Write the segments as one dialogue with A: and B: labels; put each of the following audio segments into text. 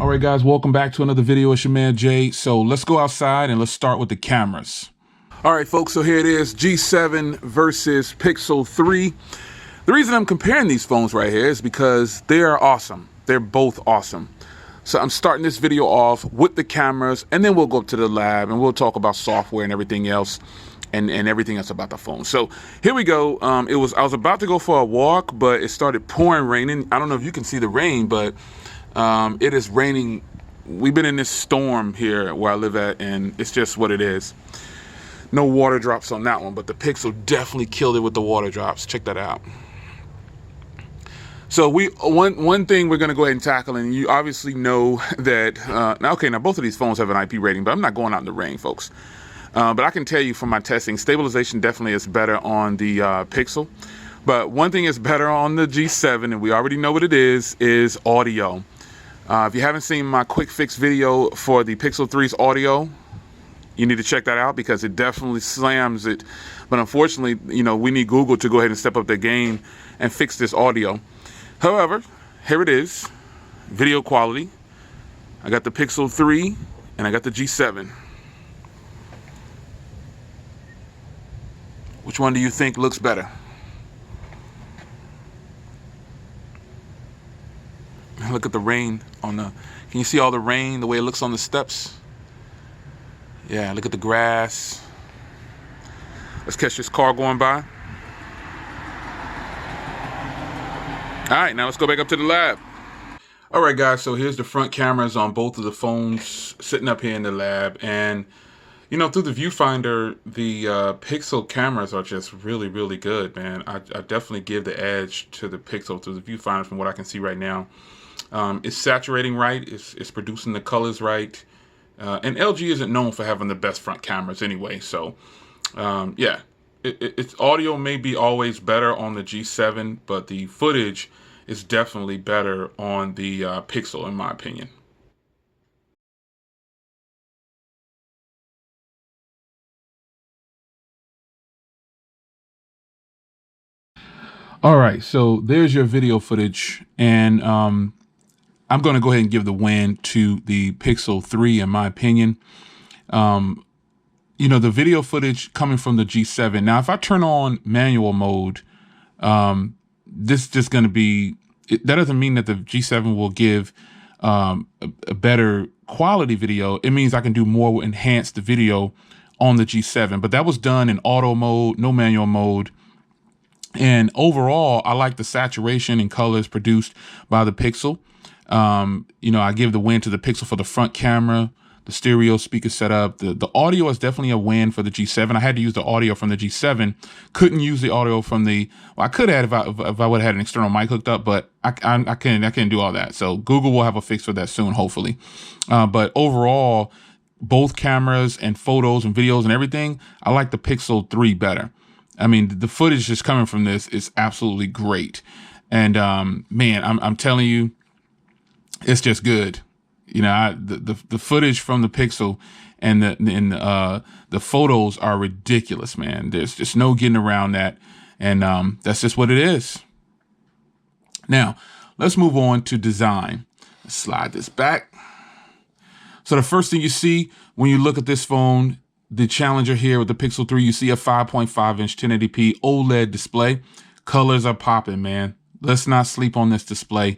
A: All right, guys, welcome back to another video. It's your man Jay. So let's go outside and let's start with the cameras. All right, folks, so here it is, G7 versus Pixel 3. The reason I'm comparing these phones right here is because they are awesome. They're both awesome. So I'm starting this video off with the cameras, and then we'll go up to the lab and we'll talk about software and everything else and everything else about the phone. So here we go. I was about to go for a walk, but it started pouring raining. I don't know if you can see the rain, but it is raining. We've been in this storm here where I live at, and it's just what it is. No water drops on that one, but the Pixel definitely killed it with the water drops. Check that out. So one thing we're gonna go ahead and tackle, and you obviously know that, now both of these phones have an IP rating, but I'm not going out in the rain, folks. But I can tell you from my testing, stabilization definitely is better on the Pixel. But one thing is better on the G7, and we already know what it is audio. If you haven't seen my quick fix video for the Pixel 3's audio, you need to check that out because it definitely slams it. But unfortunately, you know, we need Google to go ahead and step up their game and fix this audio. However, here it is, video quality. I got the Pixel 3 and I got the G7. Which one do you think looks better? Look at the rain on the, can you see all the rain, the way it looks on the steps? Yeah, look at the grass. Let's catch this car going by. All right, now let's go back up to the lab. All right, guys, so here's the front cameras on both of the phones sitting up here in the lab. And, you know, through the viewfinder, the Pixel cameras are just really, really good, man. I definitely give the edge to the Pixel through the viewfinder from what I can see right now. It's saturating right, it's producing the colors right. And LG isn't known for having the best front cameras anyway. So, yeah, its audio may be always better on the G7, but the footage is definitely better on the Pixel, in my opinion. All right, so there's your video footage, and I'm going to go ahead and give the win to the Pixel 3, in my opinion. You know, the video footage coming from the G7. Now, if I turn on manual mode, this is just going to be, that doesn't mean that the G7 will give a better quality video. It means I can do more enhance the video on the G7, but that was done in auto mode, no manual mode. And overall, I like the saturation and colors produced by the Pixel. You know, I give the win to the Pixel for the front camera, the stereo speaker setup. The audio is definitely a win for the G7. I had to use the audio from the G7. Couldn't use the audio from the, well, I could have if I would have had an external mic hooked up, but I can't do all that. So Google will have a fix for that soon, hopefully. But overall, both cameras and photos and videos and everything, I like the Pixel 3 better. I mean, the footage just coming from this is absolutely great. And man, I'm telling you, it's just good. You know, the footage from the Pixel and the photos are ridiculous, man. There's just no getting around that. And that's just what it is. Now, let's move on to design. Let's slide this back. So the first thing you see when you look at this phone, the Challenger here with the Pixel 3, you see a 5.5-inch 1080p OLED display. Colors are popping, man. Let's not sleep on this display.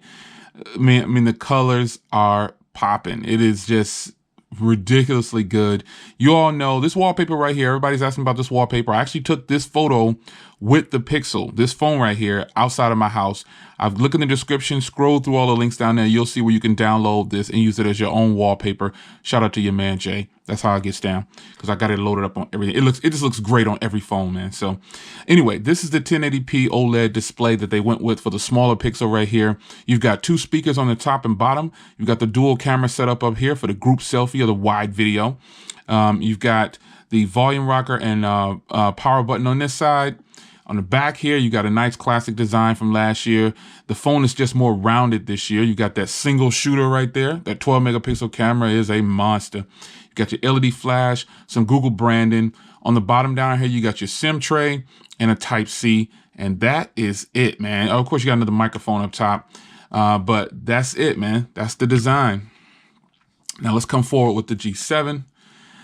A: I mean, the colors are popping. It is just ridiculously good. You all know this wallpaper right here. Everybody's asking about this wallpaper. I actually took this photo with the Pixel, this phone right here, outside of my house. I've looked in the description, scroll through all the links down there. You'll see where you can download this and use it as your own wallpaper. Shout out to your man, Jay. That's how it gets down because I got it loaded up on everything. It just looks great on every phone, man. So anyway, this is the 1080p OLED display that they went with for the smaller Pixel right here. You've got two speakers on the top and bottom. You've got the dual camera setup up here for the group selfie or the wide video. You've got the volume rocker and power button on this side. On the back here, you got a nice classic design from last year. The phone is just more rounded this year. You got that single shooter right there. That 12 megapixel camera is a monster. You got your LED flash, some Google branding. On the bottom down here, you got your SIM tray and a Type-C. And that is it, man. Of course, you got another microphone up top. But that's it, man. That's the design. Now let's come forward with the G7.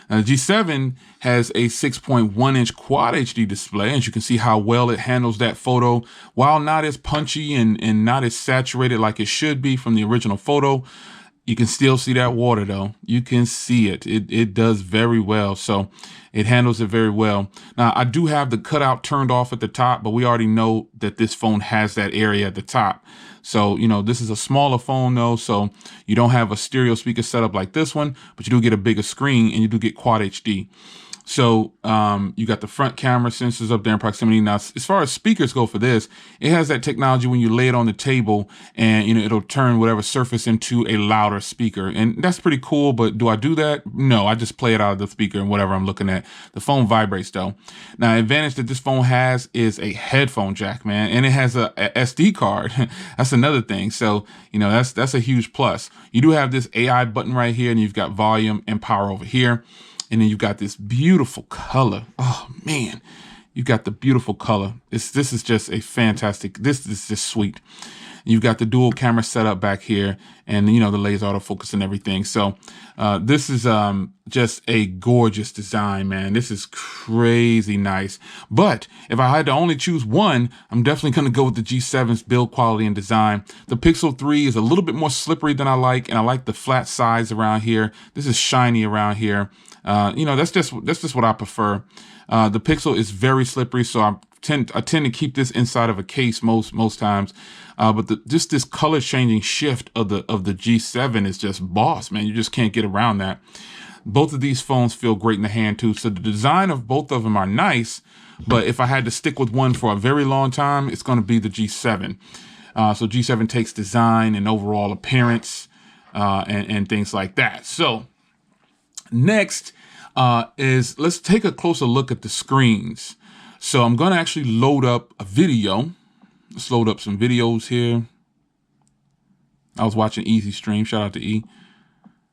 A: Now, the G7 has a 6.1-inch Quad HD display, as you can see how well it handles that photo. While not as punchy and not as saturated like it should be from the original photo, you can still see that water though. You can see it. It does very well. So it handles it very well. Now, I do have the cutout turned off at the top, but we already know that this phone has that area at the top. So, you know, this is a smaller phone though, so you don't have a stereo speaker setup like this one, but you do get a bigger screen and you do get Quad HD. So you got the front camera sensors up there in proximity. Now, as far as speakers go for this, it has that technology when you lay it on the table and, you know, it'll turn whatever surface into a louder speaker. And that's pretty cool. But do I do that? No, I just play it out of the speaker and whatever I'm looking at. The phone vibrates though. Now, the advantage that this phone has is a headphone jack, man. And it has a SD card. That's another thing. So, you know, that's a huge plus. You do have this AI button right here, and you've got volume and power over here. And then you've got this beautiful color. Oh man, you've got the beautiful color. This is just a fantastic, this is just sweet. You've got the dual camera setup back here and, you know, the laser autofocus and everything. So this is just a gorgeous design, man. This is crazy nice. But if I had to only choose one, I'm definitely going to go with the G7's build quality and design. The Pixel 3 is a little bit more slippery than I like, and I like the flat sides around here. This is shiny around here. You know, that's just what I prefer. The Pixel is very slippery, so I tend to keep this inside of a case most times. But just this color changing shift of the G7 is just boss, man. You just can't get around that. Both of these phones feel great in the hand too. So the design of both of them are nice, but if I had to stick with one for a very long time, it's going to be the G7. So G7 takes design and overall appearance and things like that. So next is let's take a closer look at the screens. So I'm going to actually load up a video. Let's load up some videos here. I was watching Easy Stream. Shout out to E.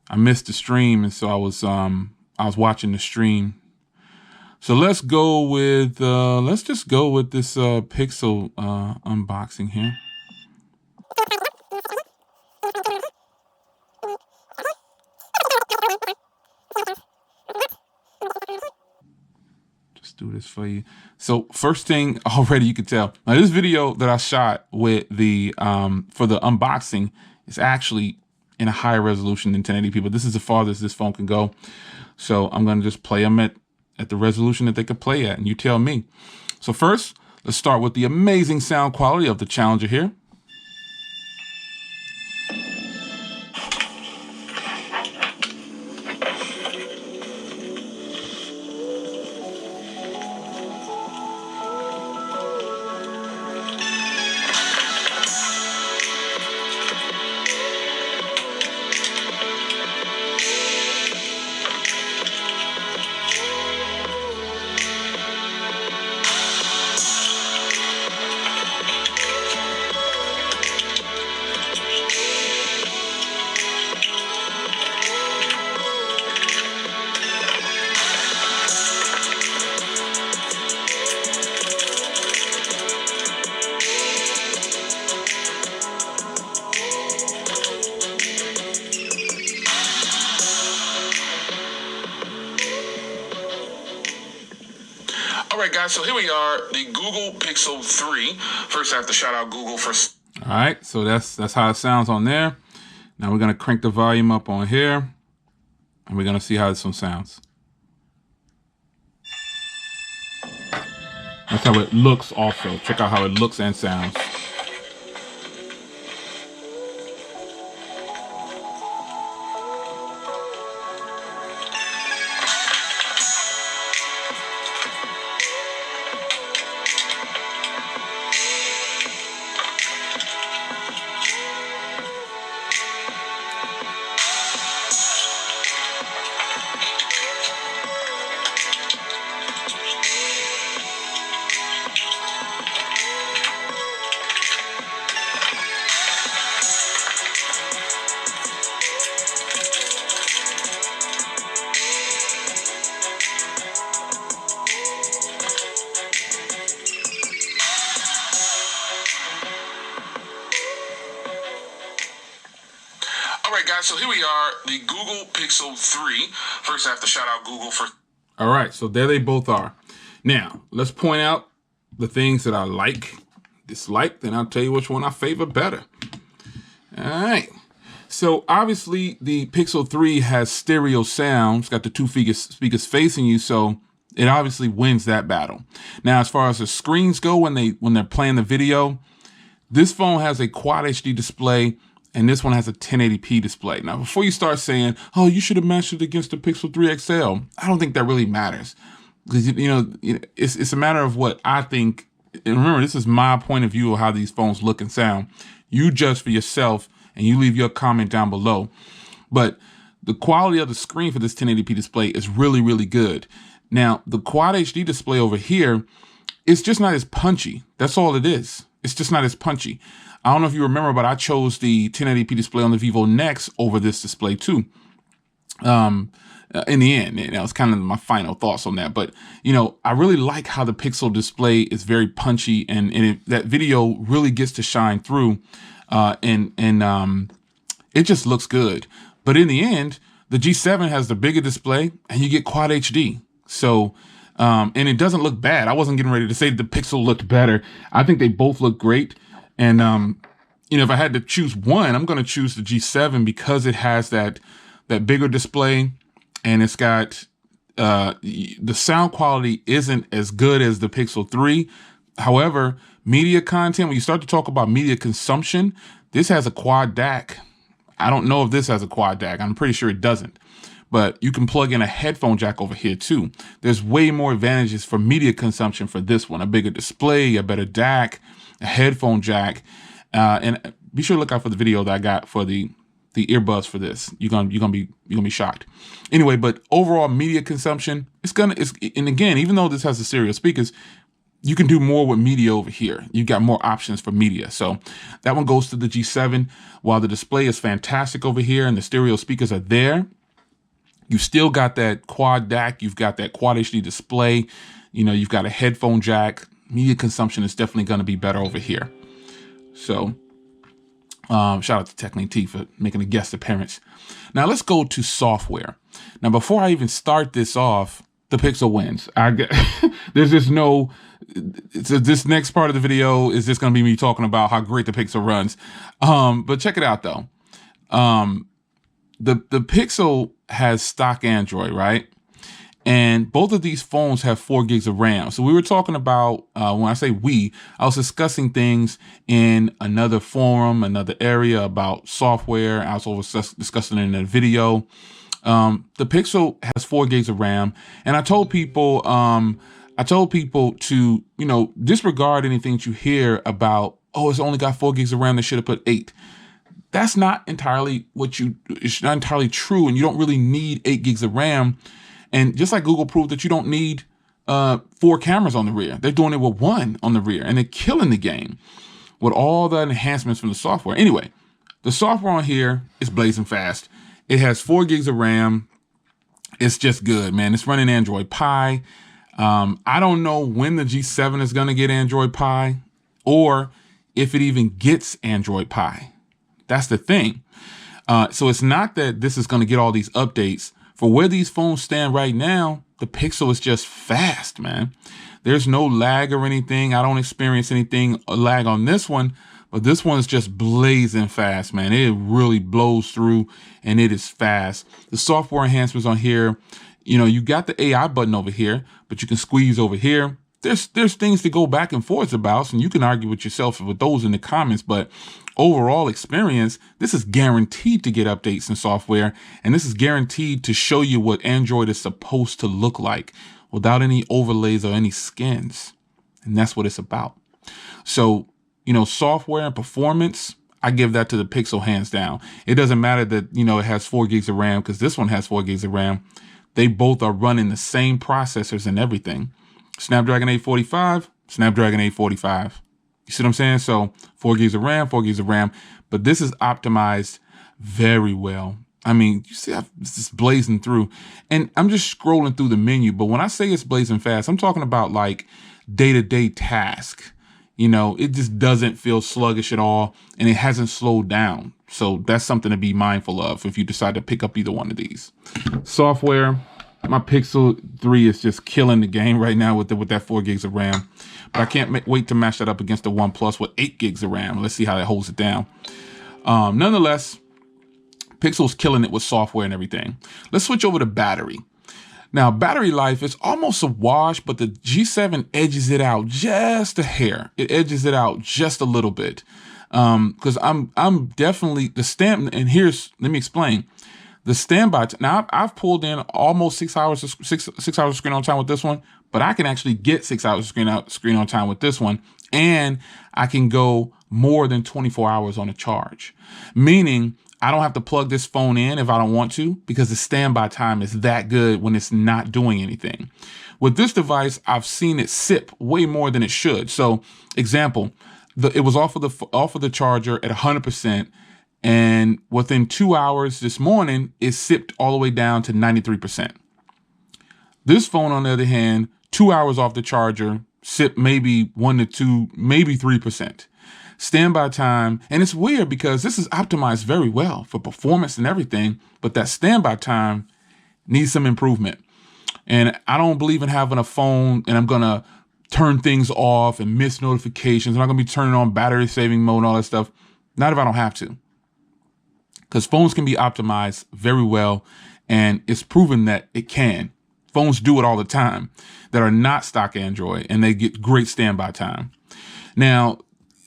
A: I missed the stream, and so I was watching the stream. So let's go with let's just go with this Pixel unboxing here. Do this for you. So first thing already you can tell, now this video that I shot with the for the unboxing is actually in a higher resolution than 1080p, but this is the farthest this phone can go. So I'm going to just play them at the resolution that they could play at, and you tell me. So first, let's start with the amazing sound quality of the Challenger here. All right, guys, so here we are, the Google Pixel 3. First, I have to shout out Google for... All right, so that's how it sounds on there. Now we're going to crank the volume up on here, and we're going to see how this one sounds. That's how it looks also. Check out how it looks and sounds. All right, guys, so here we are, the Google Pixel 3. First, I have to shout out Google for... All right, so there they both are. Now, let's point out the things that I like, dislike, then I'll tell you which one I favor better. All right. So, obviously, the Pixel 3 has stereo sound. It's got the two speakers facing you, so it obviously wins that battle. Now, as far as the screens go, when they're playing the video, this phone has a Quad HD display, and this one has a 1080p display. Now, before you start saying, oh, you should have matched it against the Pixel 3 XL, I don't think that really matters. Because, it's a matter of what I think. And remember, this is my point of view of how these phones look and sound. You judge for yourself, and you leave your comment down below. But the quality of the screen for this 1080p display is really, really good. Now, the Quad HD display over here, it's just not as punchy. That's all it is. It's just not as punchy. I don't know if you remember, but I chose the 1080p display on the Vivo Nex over this display too. In the end, that was kind of my final thoughts on that. But, I really like how the Pixel display is very punchy, and that video really gets to shine through, and it just looks good. But in the end, the G7 has the bigger display, and you get Quad HD. So, and it doesn't look bad. I wasn't getting ready to say that the Pixel looked better. I think they both look great. And, if I had to choose one, I'm going to choose the G7 because it has that bigger display, and it's got, the sound quality isn't as good as the Pixel 3. However, media content, when you start to talk about media consumption, this has a quad DAC. I don't know if this has a quad DAC. I'm pretty sure it doesn't. But you can plug in a headphone jack over here too. There's way more advantages for media consumption for this one. A bigger display, a better DAC, a headphone jack. And be sure to look out for the video that I got for the earbuds for this. You're gonna be shocked. Anyway, but overall media consumption, and again, even though this has the stereo speakers, you can do more with media over here. You got more options for media. So that one goes to the G7. While the display is fantastic over here and the stereo speakers are there, you still got that quad DAC. You've got that Quad HD display. You've got a headphone jack. Media consumption is definitely going to be better over here. So shout out to TechLink T for making a guest appearance. Now let's go to software. Now, before I even start this off, the Pixel wins. There's just no, this next part of the video is just going to be me talking about how great the Pixel runs. But check it out though. The Pixel has stock Android, right? And both of these phones have 4 gigs of RAM. So we were talking about, when I say I was discussing things in another forum, another area about software. I was also discussing it in a video. The Pixel has 4 gigs of RAM. And I told people to, disregard anything that you hear about, oh, it's only got 4 gigs of RAM. They should have put 8. That's not entirely it's not entirely true. And you don't really need 8 gigs of RAM. And just like Google proved that you don't need 4 cameras on the rear, they're doing it with 1 on the rear, and they're killing the game with all the enhancements from the software. Anyway, the software on here is blazing fast. It has 4 gigs of RAM. It's just good, man. It's running Android Pie. I don't know when the G7 is going to get Android Pie, or if it even gets Android Pie. That's the thing. So it's not that this is going to get all these updates. For where these phones stand right now, the Pixel is just fast, man. There's no lag or anything. I don't experience anything lag on this one, but this one is just blazing fast, man. It really blows through, and it is fast. The software enhancements on here, you got the AI button over here, but you can squeeze over here. There's things to go back and forth about, and you can argue with yourself with those in the comments, but overall experience, this is guaranteed to get updates in software, and this is guaranteed to show you what Android is supposed to look like without any overlays or any skins. And that's what it's about. So, software and performance, I give that to the Pixel hands down. It doesn't matter that, it has 4 gigs of RAM, because this one has 4 gigs of RAM. They both are running the same processors and everything. Snapdragon 845, Snapdragon 845. You see what I'm saying? So 4 gigs of RAM, 4 gigs of RAM, but this is optimized very well. I mean, you see how it's just blazing through, and I'm just scrolling through the menu. But when I say it's blazing fast, I'm talking about like day-to-day task. it just doesn't feel sluggish at all, and it hasn't slowed down. So that's something to be mindful of if you decide to pick up either one of these. Software, my Pixel 3 is just killing the game right now with that 4 gigs of RAM. But I can't wait to match that up against the OnePlus with 8 gigs of RAM. Let's see how that holds it down. Nonetheless, Pixel's killing it with software and everything. Let's switch over to battery. Now, battery life is almost a wash, but the G7 edges it out just a hair. It edges it out just a little bit. Because I'm definitely and let me explain. The standby now I've pulled in almost 6 hours of screen on time with this one, but I can actually get 6 hours of screen on time with this one, and I can go more than 24 hours on a charge, meaning I don't have to plug this phone in if I don't want to, because the standby time is that good when it's not doing anything. With this device, I've seen it sip way more than it should. So, example, it was off of the charger at 100%, and within 2 hours this morning, it sipped all the way down to 93%. This phone, on the other hand, 2 hours off the charger, sipped maybe 1 to 2, maybe 3%. Standby time, and it's weird because this is optimized very well for performance and everything, but that standby time needs some improvement. And I don't believe in having a phone and I'm gonna turn things off and miss notifications. I'm not gonna be turning on battery saving mode and all that stuff. Not if I don't have to. Because phones can be optimized very well, and it's proven that it can. Phones do it all the time that are not stock Android, and they get great standby time. Now,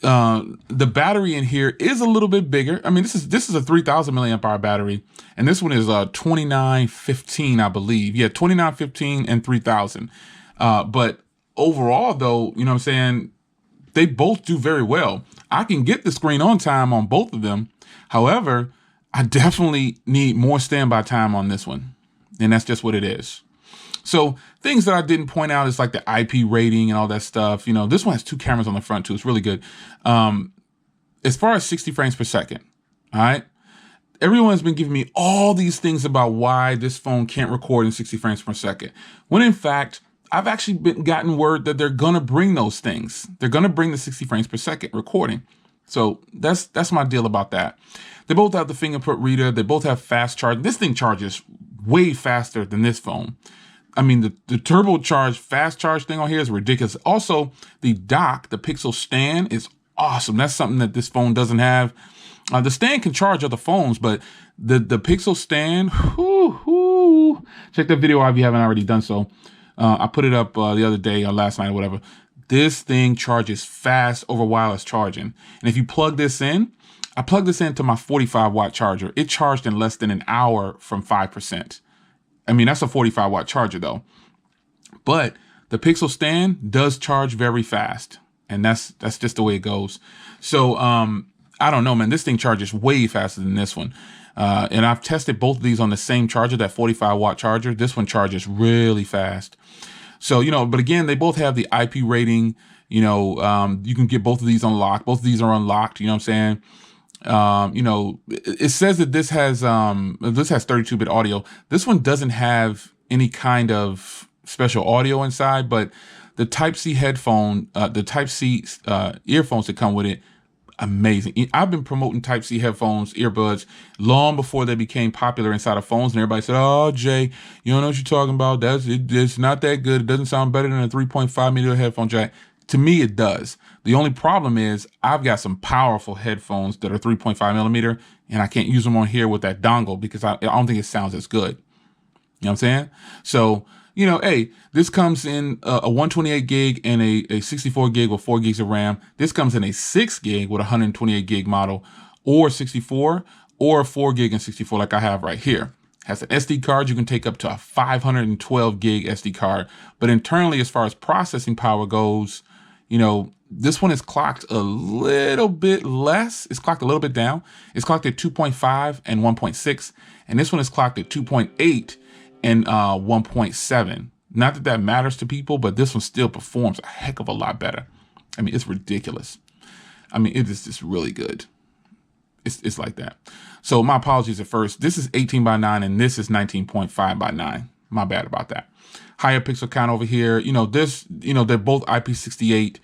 A: the battery in here is a little bit bigger. I mean, this is a 3,000 milliamp hour battery, and this one is 2915, I believe. Yeah, 2915 and 3,000. But overall, though, you know what I'm saying, they both do very well. I can get the screen on time on both of them. However, I definitely need more standby time on this one, and that's just what it is. So things that I didn't point out is like the IP rating and all that stuff. This one has 2 cameras on the front too. It's really good. As far as 60 frames per second, all right, everyone's been giving me all these things about why this phone can't record in 60 frames per second, when in fact, I've actually gotten word that they're going to bring those things. They're going to bring the 60 frames per second recording. So that's my deal about that. They both have the fingerprint reader. They both have fast charge. This thing charges way faster than this phone. I mean, the turbocharged fast charge thing on here is ridiculous. Also, the dock, the Pixel stand, is awesome. That's something that this phone doesn't have. The stand can charge other phones, but the Pixel stand, check that video out if you haven't already done so. I put it up the other day or last night or whatever. This thing charges fast over wireless charging. And if you plug this in, I plugged this into my 45 watt charger. It charged in less than an hour from 5%. I mean, that's a 45 watt charger though. But the Pixel stand does charge very fast. And that's just the way it goes. So, I don't know, man, this thing charges way faster than this one. And I've tested both of these on the same charger, that 45 watt charger. This one charges really fast. So, but again, they both have the IP rating. You can get both of these unlocked. Both of these are unlocked. You know what I'm saying? It says that this has 32-bit audio. This one doesn't have any kind of special audio inside, but the Type-C headphone, the Type-C earphones that come with it, amazing. I've been promoting Type-C headphones, earbuds, long before they became popular inside of phones, and everybody said, "Oh, Jay, you don't know what you're talking about. It's not that good. It doesn't sound better than a 3.5 millimeter headphone jack." To me, it does. The only problem is I've got some powerful headphones that are 3.5 millimeter, and I can't use them on here with that dongle because I don't think it sounds as good. You know what I'm saying? So, hey, this comes in a 128 gig and a 64 gig with 4 gigs of RAM. This comes in a 6 gig with a 128 gig model, or 64, or 4 gig and 64 like I have right here. Has an SD card. You can take up to a 512 gig SD card. But internally, as far as processing power goes, this one is clocked a little bit less. It's clocked a little bit down. It's clocked at 2.5 and 1.6. And this one is clocked at 2.8 and 1.7. Not that that matters to people, but this one still performs a heck of a lot better. I mean, it's ridiculous. I mean, it is just really good. It's like that. So my apologies at first. This is 18:9 and this is 19.5:9. My bad about that. Higher pixel count over here. They're both IP68.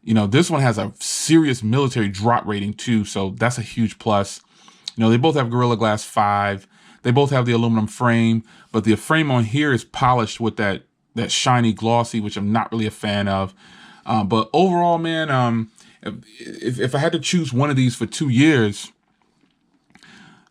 A: This one has a serious military drop rating too, so that's a huge plus. They both have Gorilla Glass 5. They both have the aluminum frame, but the frame on here is polished with that shiny glossy, which I'm not really a fan of. But overall, man, if I had to choose one of these for 2 years,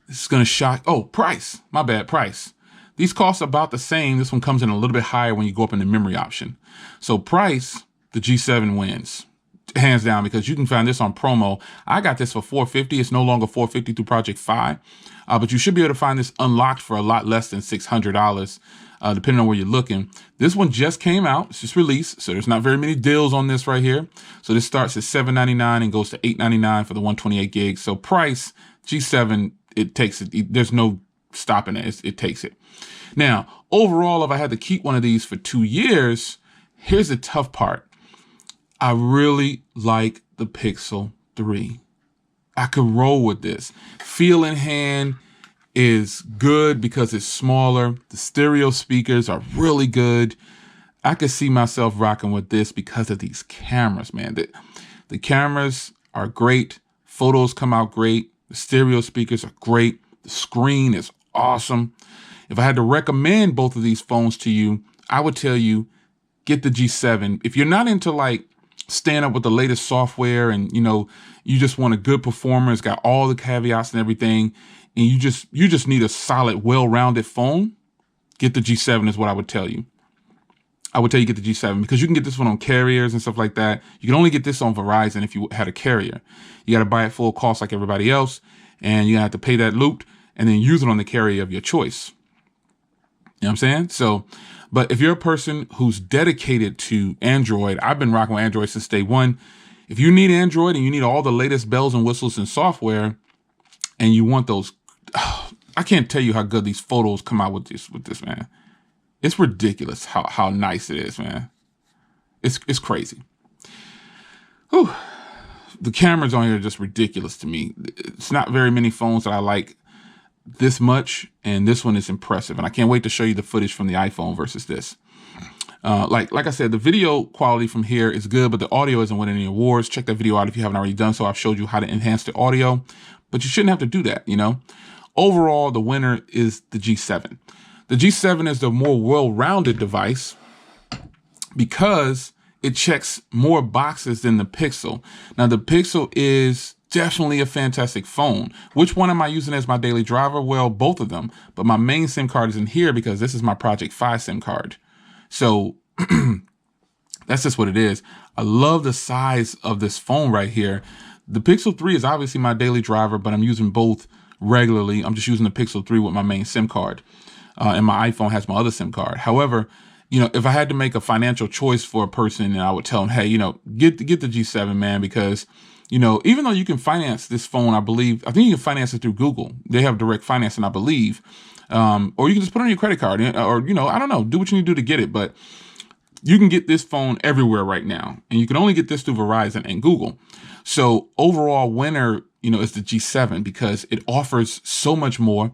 A: this is going to shock. Oh, price. My bad, price. These cost about the same. This one comes in a little bit higher when you go up in the memory option. So price, the G7 wins. Hands down, because you can find this on promo. I got this for $450. It's no longer $450 through Project Fi, but you should be able to find this unlocked for a lot less than $600, depending on where you're looking. This one just came out. It's just released, so there's not very many deals on this right here. So this starts at $799 and goes to $899 for the 128 gigs. So price, G7, it takes it. There's no stopping it. It takes it. Now, overall, if I had to keep one of these for 2 years, here's the tough part. I really like the Pixel 3. I could roll with this. Feel in hand is good because it's smaller. The stereo speakers are really good. I could see myself rocking with this because of these cameras, man. The cameras are great. Photos come out great. The stereo speakers are great. The screen is awesome. If I had to recommend both of these phones to you, I would tell you, get the G7. If you're not into like staying up with the latest software and, you just want a good performer, it's got all the caveats and everything, and you just need a solid, well-rounded phone, get the G7 is what I would tell you. I would tell you get the G7 because you can get this one on carriers and stuff like that. You can only get this on Verizon if you had a carrier. You got to buy it full cost like everybody else, and you have to pay that loop and then use it on the carrier of your choice. You know what I'm saying? So, but if you're a person who's dedicated to Android, I've been rocking with Android since day one. If you need Android and you need all the latest bells and whistles and software, and you want those, I can't tell you how good these photos come out with this, man. It's ridiculous how nice it is, man. It's crazy. Whew. The cameras on here are just ridiculous to me. It's not very many phones that I like this much, and this one is impressive, and I can't wait to show you the footage from the iPhone versus this. Like I said, the video quality from here is good, but the audio isn't winning any awards. Check that video out if you haven't already done so. I've showed you how to enhance the audio, but you shouldn't have to do that, Overall, the winner is the G7. The G7 is the more well-rounded device because it checks more boxes than the Pixel. Now, the Pixel is definitely a fantastic phone. Which one am I using as my daily driver? Well, both of them. But my main SIM card is in here because this is my Project Fi SIM card. So that's just what it is. I love the size of this phone right here. The Pixel 3 is obviously my daily driver, but I'm using both regularly. I'm just using the Pixel 3 with my main SIM card. And my iPhone has my other SIM card. However, if I had to make a financial choice for a person, and I would tell them, hey, get the G7, man, because even though you can finance this phone, I think you can finance it through Google. They have direct financing, I believe. Or you can just put it on your credit card, or, I don't know, do what you need to do to get it. But you can get this phone everywhere right now. And you can only get this through Verizon and Google. So overall winner, is the G7 because it offers so much more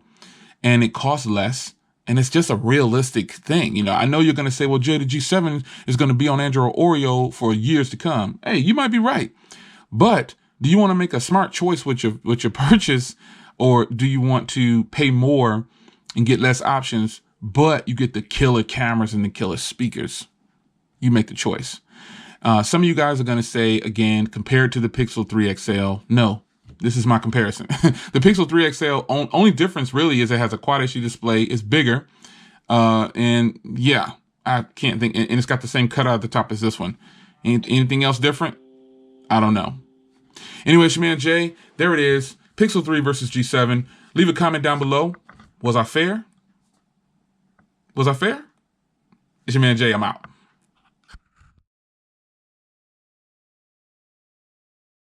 A: and it costs less. And it's just a realistic thing. I know you're going to say, well, Jay, the G7 is going to be on Android Oreo for years to come. Hey, you might be right. But do you want to make a smart choice with your purchase, or do you want to pay more and get less options, but you get the killer cameras and the killer speakers? You make the choice. Some of you guys are going to say, again, compared to the Pixel 3 XL, no, this is my comparison. The Pixel 3 XL, only difference really is it has a Quad HD display. It's bigger. And yeah, I can't think. And it's got the same cutout at the top as this one. Anything else different? I don't know. Anyway, it's your man Jay. There it is. Pixel 3 versus G7. Leave a comment down below. Was I fair? Was I fair? It's your man Jay. I'm out.